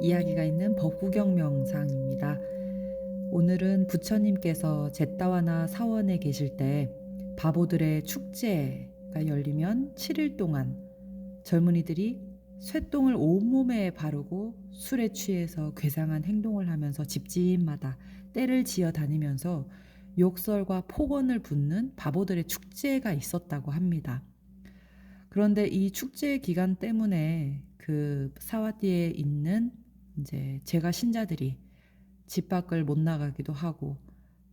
이야기가 있는 법구경 명상입니다. 오늘은 부처님께서 잿다와나 사원에 계실 때 바보들의 축제가 열리면 7일 동안 젊은이들이 쇠똥을 온몸에 바르고 술에 취해서 괴상한 행동을 하면서 집집마다 떼를 지어 다니면서 욕설과 폭언을 붙는 바보들의 축제가 있었다고 합니다. 그런데 이 축제 기간 때문에 그 사와디에 있는 이제 제가 신자들이 집 밖을 못 나가기도 하고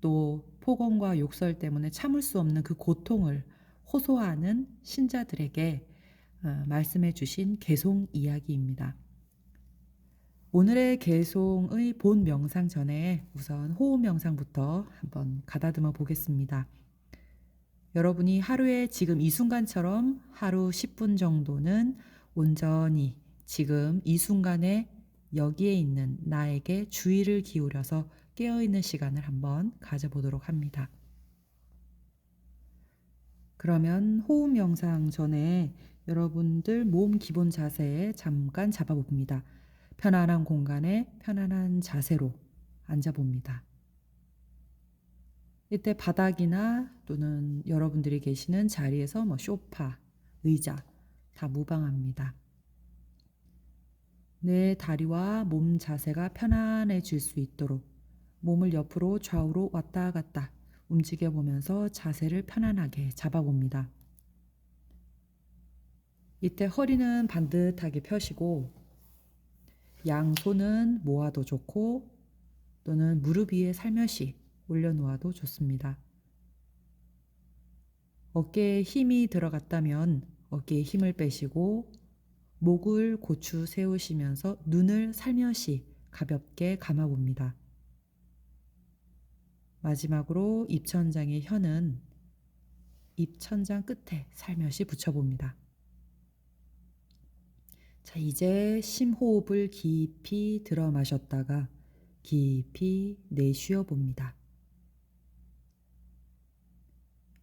또 폭언과 욕설 때문에 참을 수 없는 그 고통을 호소하는 신자들에게 말씀해 주신 개송 이야기입니다. 오늘의 개송의 본 명상 전에 우선 호흡 명상부터 한번 가다듬어 보겠습니다. 여러분이 하루에 지금 이 순간처럼 하루 10분 정도는 온전히 지금 이 순간에 여기에 있는 나에게 주의를 기울여서 깨어있는 시간을 한번 가져보도록 합니다. 그러면 호흡 명상 전에 여러분들 몸 기본 자세에 잠깐 잡아봅니다. 편안한 공간에 편안한 자세로 앉아봅니다. 이때 바닥이나 또는 여러분들이 계시는 자리에서 소파, 의자 다 무방합니다. 내 다리와 몸 자세가 편안해질 수 있도록 몸을 옆으로 좌우로 왔다 갔다 움직여 보면서 자세를 편안하게 잡아봅니다. 이때 허리는 반듯하게 펴시고 양손은 모아도 좋고 또는 무릎 위에 살며시 올려놓아도 좋습니다. 어깨에 힘이 들어갔다면 어깨에 힘을 빼시고 목을 고추 세우시면서 눈을 살며시 가볍게 감아봅니다. 마지막으로 입천장의 혀는 입천장 끝에 살며시 붙여봅니다. 자, 이제 심호흡을 깊이 들어 마셨다가 깊이 내쉬어 봅니다.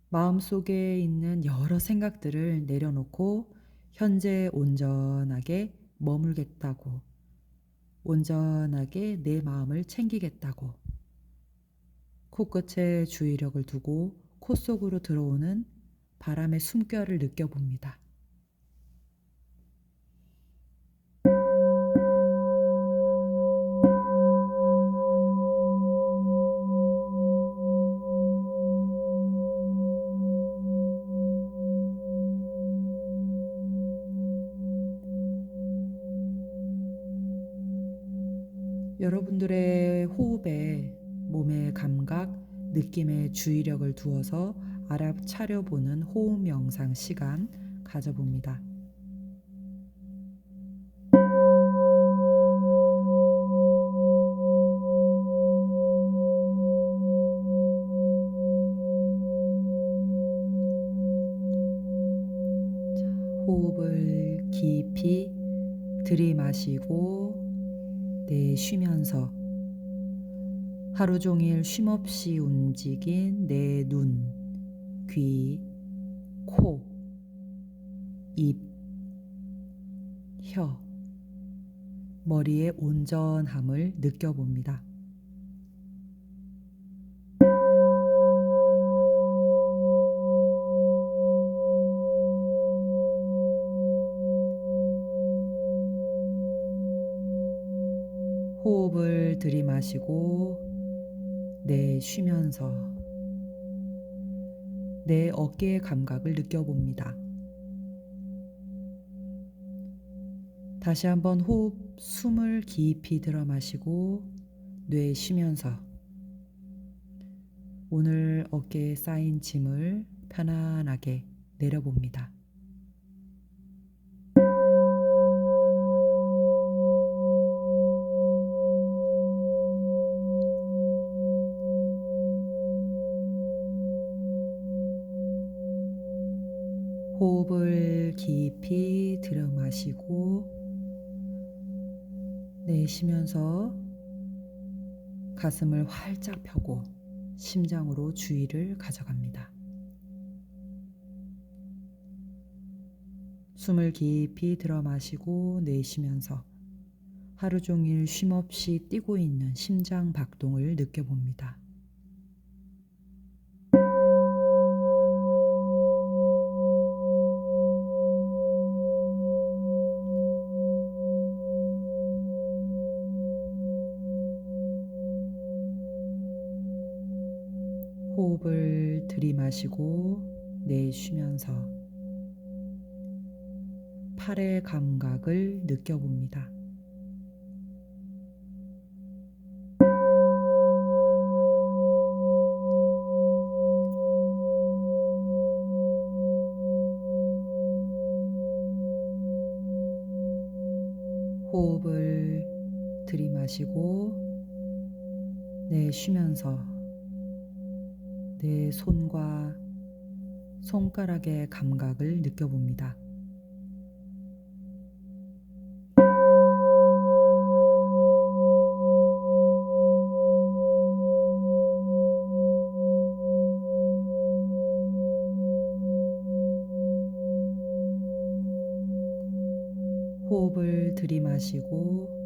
마음속에 있는 여러 생각들을 내려놓고 현재 온전하게 머물겠다고, 온전하게 내 마음을 챙기겠다고 코끝에 주의력을 두고 코 속으로 들어오는 바람의 숨결을 느껴봅니다. 여러분들의 호흡에 몸의 감각, 느낌에 주의력을 두어서 알아차려보는 호흡 명상 시간 가져봅니다. 호흡을 깊이 들이마시고 내쉬면서 하루 종일 쉼없이 움직인 내 눈, 귀, 코, 입, 혀, 머리의 온전함을 느껴봅니다. 호흡을 들이마시고 내쉬면서 내 어깨의 감각을 느껴봅니다. 다시 한번 호흡, 숨을 깊이 들어 마시고 내쉬면서 오늘 어깨에 쌓인 짐을 편안하게 내려봅니다. 호흡을 깊이 들여 마시고 내쉬면서 가슴을 활짝 펴고 심장으로 주의를 가져갑니다. 숨을 깊이 들여 마시고 내쉬면서 하루 종일 쉼없이 뛰고 있는 심장 박동을 느껴봅니다. 호흡을 들이마시고 내쉬면서 팔의 감각을 느껴봅니다. 호흡을 들이마시고 내쉬면서 내 손과 손가락의 감각을 느껴봅니다. 호흡을 들이마시고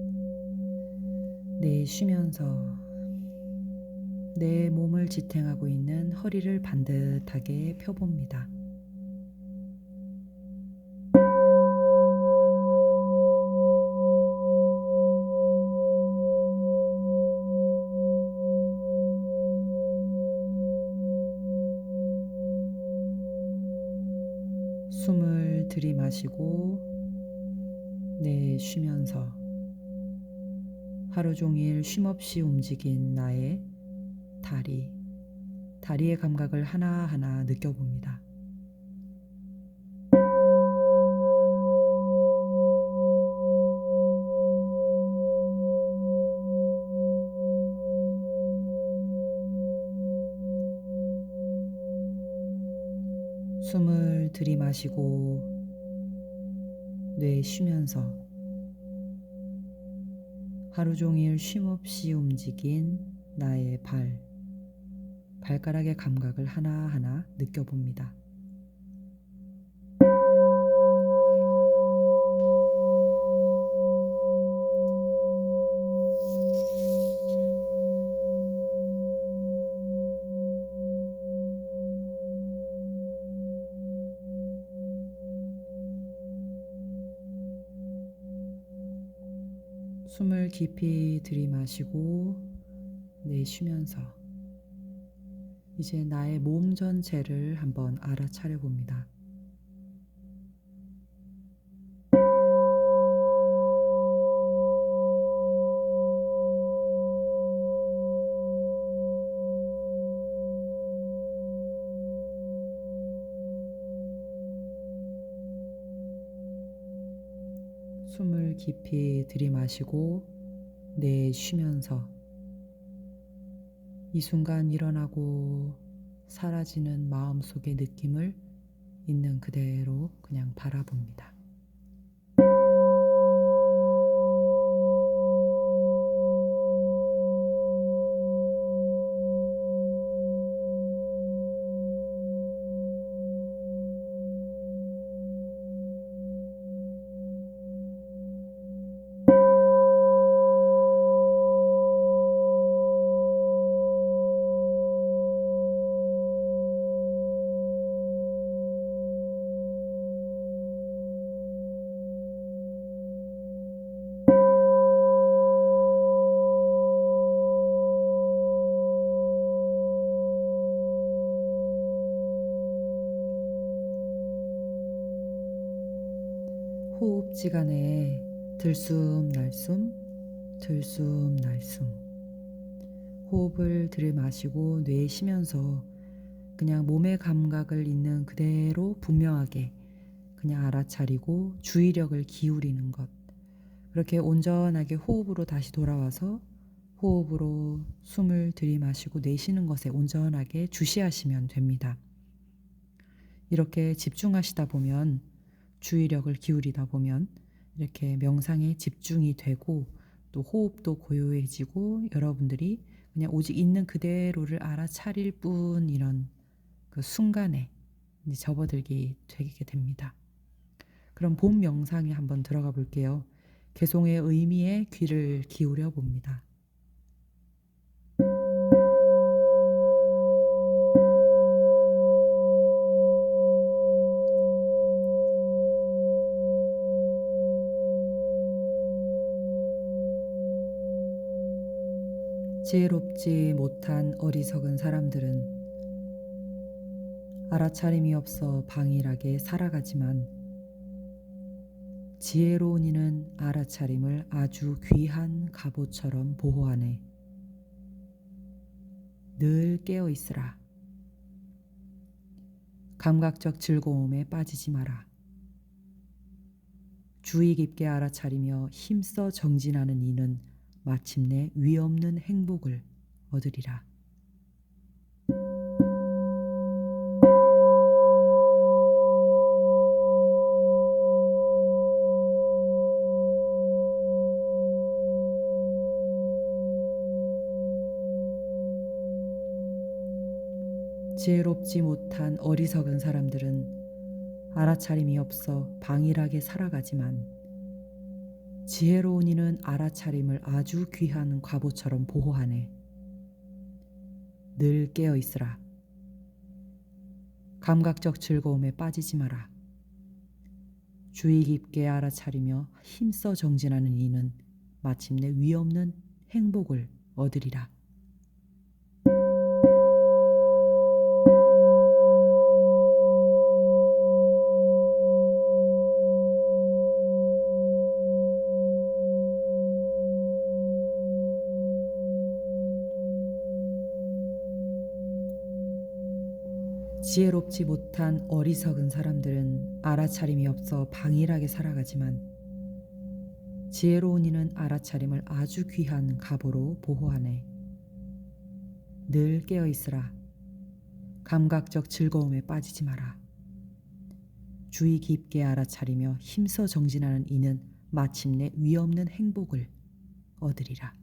내쉬면서 내 몸을 지탱하고 있는 허리를 반듯하게 펴봅니다. 숨을 들이마시고 내쉬면서 하루 종일 쉼없이 움직인 나의 다리의 감각을 하나하나 느껴봅니다. 숨을 들이마시고 내쉬면서 하루 종일 쉼없이 움직인 나의 발가락의 감각을 하나하나 느껴봅니다. 숨을 깊이 들이마시고 내쉬면서 이제 나의 몸 전체를 한번 알아차려 봅니다. 숨을 깊이 들이마시고 내쉬면서 이 순간 일어나고 사라지는 마음속의 느낌을 있는 그대로 그냥 바라봅니다. 호흡지간에 들숨날숨 들숨날숨 호흡을 들이마시고 내쉬면서 그냥 몸의 감각을 있는 그대로 분명하게 그냥 알아차리고 주의력을 기울이는 것, 그렇게 온전하게 호흡으로 다시 돌아와서 호흡으로 숨을 들이마시고 내쉬는 것에 온전하게 주시하시면 됩니다. 이렇게 집중하시다 보면, 주의력을 기울이다 보면 이렇게 명상에 집중이 되고 또 호흡도 고요해지고 여러분들이 그냥 오직 있는 그대로를 알아차릴 뿐, 이런 그 순간에 이제 접어들게 되게 됩니다. 그럼 본 명상에 한번 들어가 볼게요. 개송의 의미에 귀를 기울여 봅니다. 지혜롭지 못한 어리석은 사람들은 알아차림이 없어 방일하게 살아가지만 지혜로운 이는 알아차림을 아주 귀한 갑옷처럼 보호하네. 늘 깨어 있으라. 감각적 즐거움에 빠지지 마라. 주의 깊게 알아차리며 힘써 정진하는 이는 마침내 위없는 행복을 얻으리라. 지혜롭지 못한 어리석은 사람들은 알아차림이 없어 방일하게 살아가지만 지혜로운 이는 알아차림을 아주 귀한 갑옷처럼 보호하네. 늘 깨어 있으라. 감각적 즐거움에 빠지지 마라. 주의 깊게 알아차리며 힘써 정진하는 이는 마침내 위없는 행복을 얻으리라. 지혜롭지 못한 어리석은 사람들은 알아차림이 없어 방일하게 살아가지만 지혜로운 이는 알아차림을 아주 귀한 갑으로 보호하네. 늘 깨어 있으라. 감각적 즐거움에 빠지지 마라. 주의 깊게 알아차리며 힘써 정진하는 이는 마침내 위없는 행복을 얻으리라.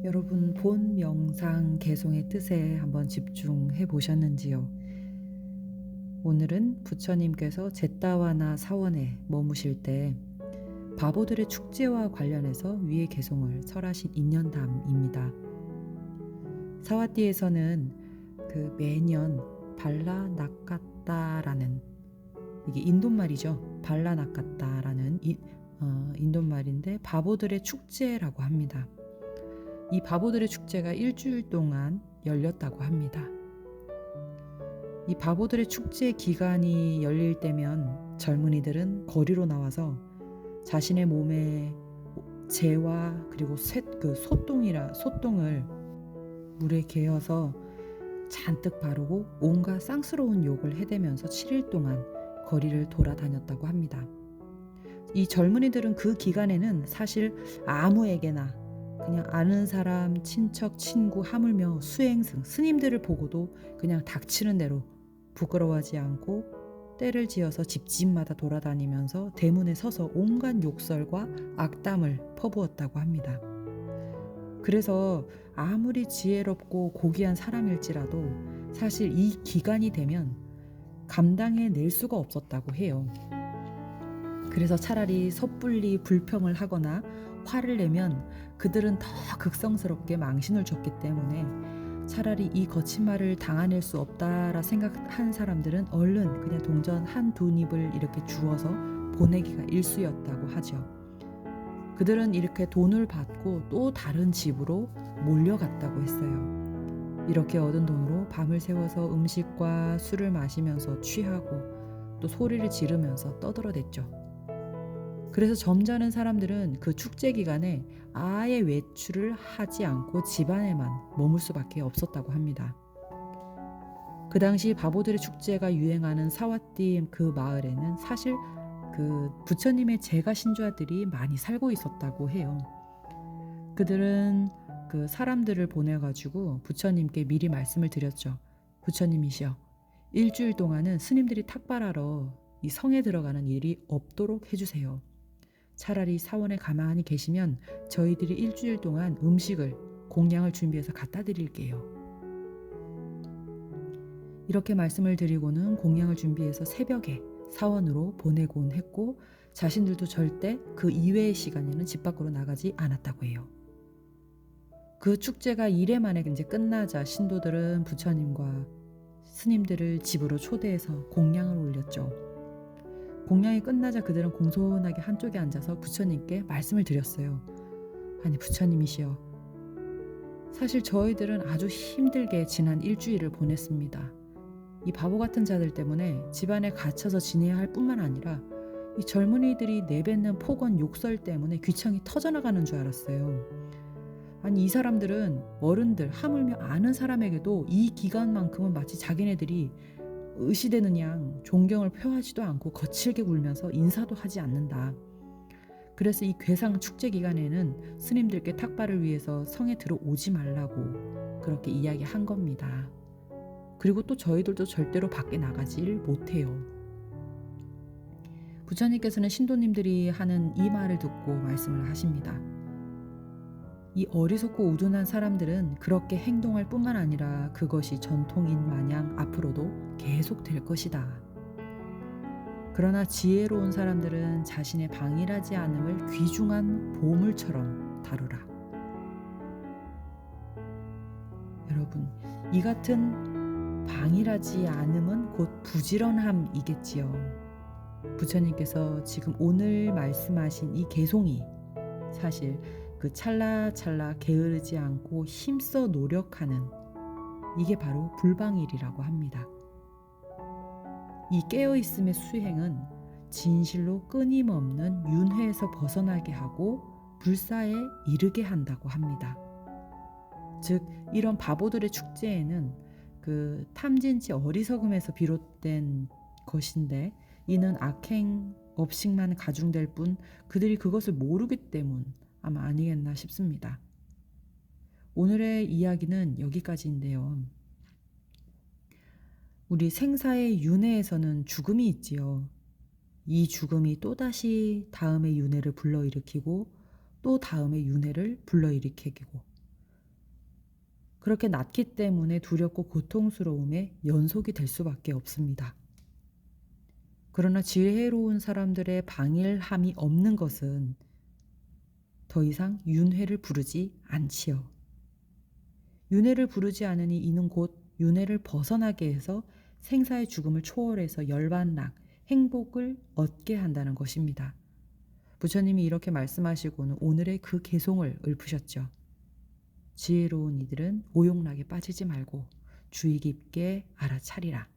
여러분 본 명상 개송의 뜻에 한번 집중해 보셨는지요? 오늘은 부처님께서 잿다와나 사원에 머무실 때 바보들의 축제와 관련해서 위의 개송을 설하신 인연담입니다. 사와띠에서는 그 매년 발라나까따라는, 이게 인도말이죠. 발라나까따라는 인도말인데 바보들의 축제라고 합니다. 이 바보들의 축제가 일주일 동안 열렸다고 합니다. 이 바보들의 축제 기간이 열릴 때면 젊은이들은 거리로 나와서 자신의 몸에 재와 그리고 소똥을 물에 개어서 잔뜩 바르고 온갖 쌍스러운 욕을 해대면서 7일 동안 거리를 돌아다녔다고 합니다. 이 젊은이들은 그 기간에는 사실 아무에게나 그냥 아는 사람, 친척, 친구 하물며 수행승, 스님들을 보고도 그냥 닥치는 대로 부끄러워하지 않고 때를 지어서 집집마다 돌아다니면서 대문에 서서 온갖 욕설과 악담을 퍼부었다고 합니다. 그래서 아무리 지혜롭고 고귀한 사람일지라도 사실 이 기간이 되면 감당해낼 수가 없었다고 해요. 그래서 차라리 섣불리 불평을 하거나 화를 내면 그들은 더 극성스럽게 망신을 줬기 때문에 차라리 이 거친 말을 당해낼 수 없다라 생각한 사람들은 얼른 그냥 동전 한두 입을 이렇게 주워서 보내기가 일쑤였다고 하죠. 그들은 이렇게 돈을 받고 또 다른 집으로 몰려갔다고 했어요. 이렇게 얻은 돈으로 밤을 새워서 음식과 술을 마시면서 취하고 또 소리를 지르면서 떠들어댔죠. 그래서 점잖은 사람들은 그 축제 기간에 아예 외출을 하지 않고 집안에만 머물 수밖에 없었다고 합니다. 그 당시 바보들의 축제가 유행하는 사와띠 그 마을에는 사실 그 부처님의 제가 신좌들이 많이 살고 있었다고 해요. 그들은 그 사람들을 보내가지고 부처님께 미리 말씀을 드렸죠. 부처님이시여, 일주일 동안은 스님들이 탁발하러 이 성에 들어가는 일이 없도록 해주세요. 차라리 사원에 가만히 계시면 저희들이 일주일 동안 음식을, 공양을 준비해서 갖다 드릴게요. 이렇게 말씀을 드리고는 공양을 준비해서 새벽에 사원으로 보내곤 했고 자신들도 절대 그 이외의 시간에는 집 밖으로 나가지 않았다고 해요. 그 축제가 이래 만에 이제 끝나자 신도들은 부처님과 스님들을 집으로 초대해서 공양을 올렸죠. 공양이 끝나자 그들은 공손하게 한쪽에 앉아서 부처님께 말씀을 드렸어요. 아니 부처님이시여, 사실 저희들은 아주 힘들게 지난 일주일을 보냈습니다. 이 바보 같은 자들 때문에 집안에 갇혀서 지내야 할 뿐만 아니라 이 젊은이들이 내뱉는 폭언 욕설 때문에 귀청이 터져나가는 줄 알았어요. 아니 이 사람들은 어른들 하물며 아는 사람에게도 이 기간만큼은 마치 자기네들이 의시되는 양 존경을 표하지도 않고 거칠게 굴면서 인사도 하지 않는다. 그래서 이 괴상 축제 기간에는 스님들께 탁발을 위해서 성에 들어오지 말라고 그렇게 이야기한 겁니다. 그리고 또 저희들도 절대로 밖에 나가질 못해요. 부처님께서는 신도님들이 하는 이 말을 듣고 말씀을 하십니다. 이 어리석고 우둔한 사람들은 그렇게 행동할 뿐만 아니라 그것이 전통인 마냥 앞으로도 계속될 것이다. 그러나 지혜로운 사람들은 자신의 방일하지 않음을 귀중한 보물처럼 다루라. 여러분, 이 같은 방일하지 않음은 곧 부지런함이겠지요. 부처님께서 지금 오늘 말씀하신 이 개송이 사실 그 찰나찰나 게으르지 않고 힘써 노력하는 이게 바로 불방일이라고 합니다. 이 깨어있음의 수행은 진실로 끊임없는 윤회에서 벗어나게 하고 불사에 이르게 한다고 합니다. 즉 이런 바보들의 축제에는 그 탐진치 어리석음에서 비롯된 것인데 이는 악행 업식만 가중될 뿐 그들이 그것을 모르기 때문 아마 아니겠나 싶습니다. 오늘의 이야기는 여기까지인데요. 우리 생사의 윤회에서는 죽음이 있지요. 이 죽음이 또다시 다음의 윤회를 불러일으키고 또 다음의 윤회를 불러일으키고 그렇게 낳기 때문에 두렵고 고통스러움의 연속이 될 수밖에 없습니다. 그러나 지혜로운 사람들의 방일함이 없는 것은 더 이상 윤회를 부르지 않지요. 윤회를 부르지 않으니 이는 곧 윤회를 벗어나게 해서 생사의 죽음을 초월해서 열반락, 행복을 얻게 한다는 것입니다. 부처님이 이렇게 말씀하시고는 오늘의 그 개송을 읊으셨죠. 지혜로운 이들은 오용락에 빠지지 말고 주의 깊게 알아차리라.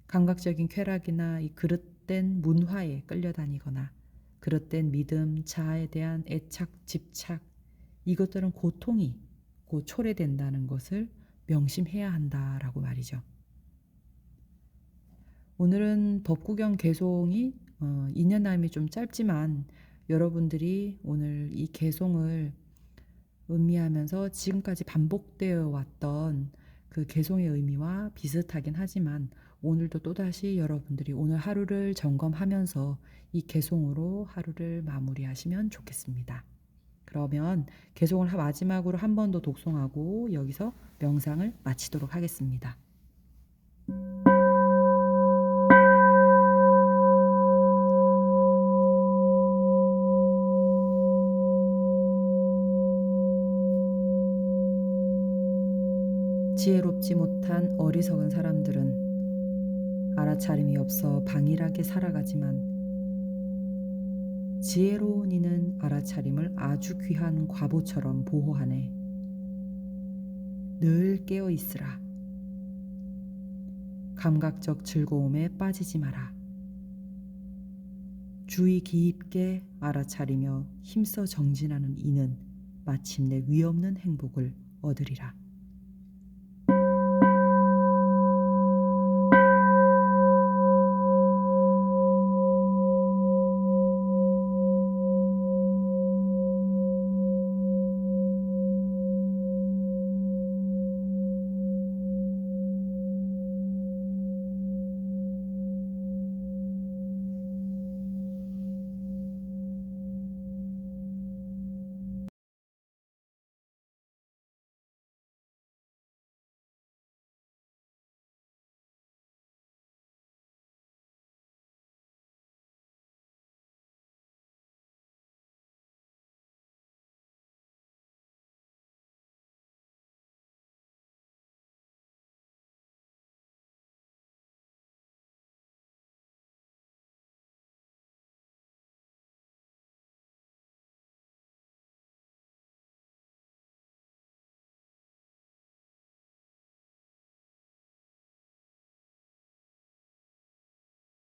감각적인 쾌락이나 이 그릇된 문화에 끌려다니거나 그릇된 믿음, 자아에 대한 애착, 집착, 이것들은 고통이 곧 초래된다는 것을 명심해야 한다라고 말이죠. 오늘은 법구경 개송이 2년 남이 좀 짧지만 여러분들이 오늘 이 개송을 음미하면서 지금까지 반복되어 왔던 그 개송의 의미와 비슷하긴 하지만 오늘도 또다시 여러분들이 오늘 하루를 점검하면서 이 개송으로 하루를 마무리하시면 좋겠습니다. 그러면 개송을 마지막으로 한 번 더 독송하고 여기서 명상을 마치도록 하겠습니다. 지혜롭지 못한 어리석은 사람들은 알아차림이 없어 방일하게 살아가지만 지혜로운 이는 알아차림을 아주 귀한 과보처럼 보호하네. 늘 깨어 있으라. 감각적 즐거움에 빠지지 마라. 주의 깊게 알아차리며 힘써 정진하는 이는 마침내 위없는 행복을 얻으리라.